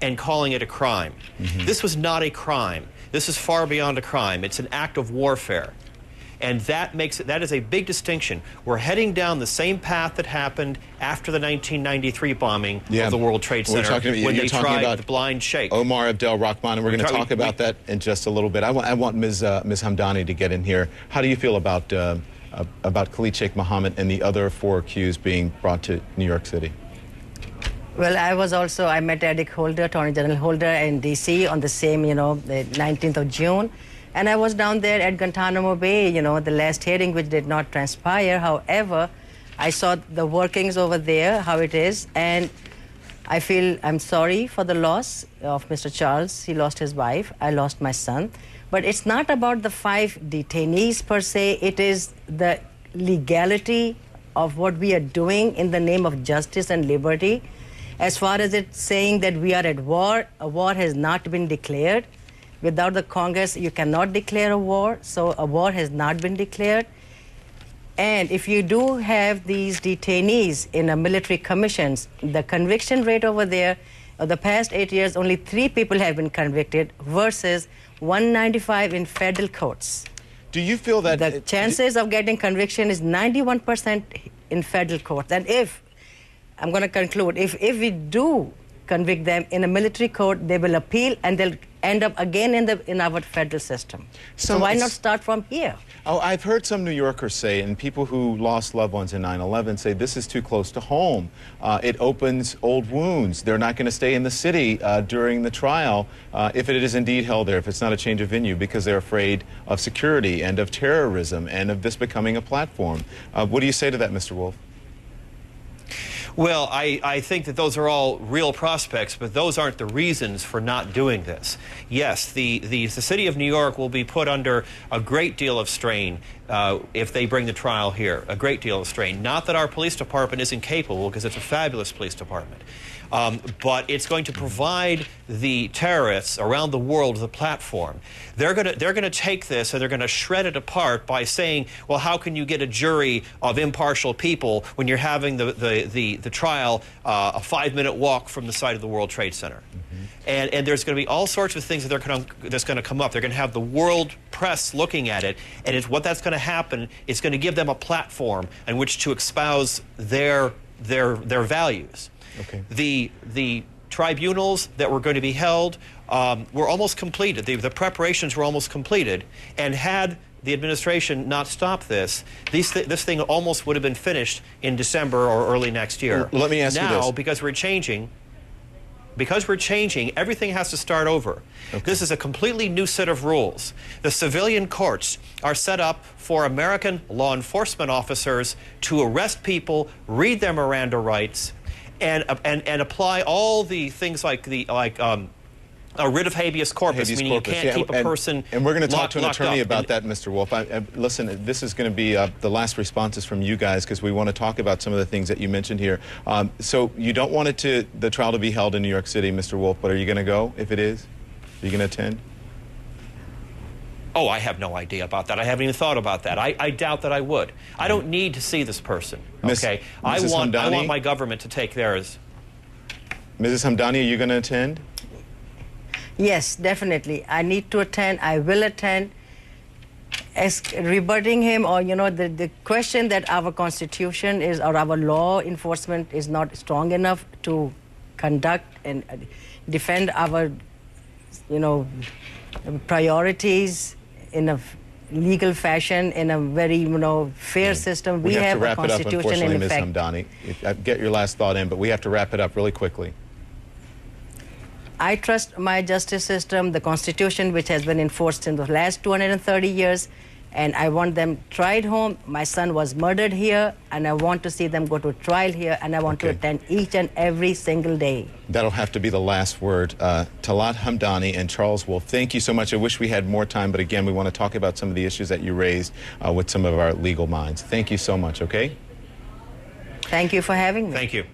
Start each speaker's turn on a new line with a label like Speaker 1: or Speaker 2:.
Speaker 1: and calling it a crime. This was not a crime. This is far beyond a crime. It's an act of warfare. And that is a big distinction. We're heading down the same path that happened after the 1993 bombing of the World Trade Center when they tried the blind sheikh.
Speaker 2: Omar Abdel Rahman, and we're going to talk about that in just a little bit. I want Ms. Hamdani to get in here. How do you feel about Khalid Sheikh Mohammed and the other 4 accused being brought to New York City?
Speaker 3: Well, I met Eric Holder, Attorney General Holder in D.C. on the same, the 19th of June. And I was down there at Guantanamo Bay, the last hearing, which did not transpire. However, I saw the workings over there, how it is, and I'm sorry for the loss of Mr. Charles. He lost his wife. I lost my son. But it's not about the 5 detainees per se. It is the legality of what we are doing in the name of justice and liberty. As far as it's saying that we are at war, a war has not been declared. Without the Congress, you cannot declare a war, so a war has not been declared. And if you do have these detainees in a military commissions, the conviction rate over there, the past 8 years, only 3 people have been convicted versus 195 in federal courts.
Speaker 2: Do you feel that
Speaker 3: the chances of getting conviction is 91% in federal courts? And I'm going to conclude, if we do convict them in a military court, they will appeal and they'll end up again in our federal system. So why not start from here?
Speaker 2: Oh, I've heard some New Yorkers say, and people who lost loved ones in 9/11 say this is too close to home. It opens old wounds. They're not going to stay in the city during the trial if it is indeed held there, if it's not a change of venue, because they're afraid of security and of terrorism and of this becoming a platform. What do you say to that, Mr. Wolf?
Speaker 1: Well, I think that those are all real prospects, but those aren't the reasons for not doing this. Yes, the city of New York will be put under a great deal of strain if they bring the trial here, a great deal of strain. Not that our police department isn't capable, because it's a fabulous police department. But it's going to provide the terrorists around the world the platform. They're going to take this and they're going to shred it apart by saying, well, how can you get a jury of impartial people when you're having the trial a 5-minute walk from the site of the World Trade Center? And there's going to be all sorts of things that's going to come up. They're going to have the world press looking at it, and what that's going to happen is going to give them a platform in which to espouse their values.
Speaker 2: Okay.
Speaker 1: The tribunals that were going to be held were almost completed. The preparations were almost completed, and had the administration not stopped this, this thing almost would have been finished in December or early next year.
Speaker 2: Let me ask you this.
Speaker 1: Now, because we're changing, everything has to start over. Okay. This is a completely new set of rules. The civilian courts are set up for American law enforcement officers to arrest people, read their Miranda rights, and apply all the things like a writ of habeas corpus, meaning you can't keep a person
Speaker 2: and we're going to talk to an attorney about that, Mr. Wolf. Listen, this is going to be the last responses from you guys, because we want to talk about some of the things that you mentioned here. So you don't want the trial to be held in New York City, Mr. Wolf, but are you going to go if it is? Are you going to attend?
Speaker 1: Oh, I have no idea about that. I haven't even thought about that. I doubt that I would. I don't need to see this person. Okay, I want my government to take theirs.
Speaker 2: Mrs. Hamdani, are you going to attend?
Speaker 3: Yes, definitely. I need to attend. I will attend. As rebutting him, or the question that our Constitution is, or our law enforcement is not strong enough to conduct and defend our, priorities in a legal fashion, in a very, fair system. We have a Constitution in effect.
Speaker 2: Ms. Hamdani, get your last thought in, but we have to wrap it up really quickly.
Speaker 3: I trust my justice system, the Constitution, which has been enforced in the last 230 years, and I want them tried home. My son was murdered here, and I want to see them go to trial here, and I want to attend each and every single day.
Speaker 2: That'll have to be the last word. Talat Hamdani and Charles Wolf, thank you so much. I wish we had more time, but again, we want to talk about some of the issues that you raised with some of our legal minds. Thank you so much, okay?
Speaker 3: Thank you for having me.
Speaker 1: Thank you.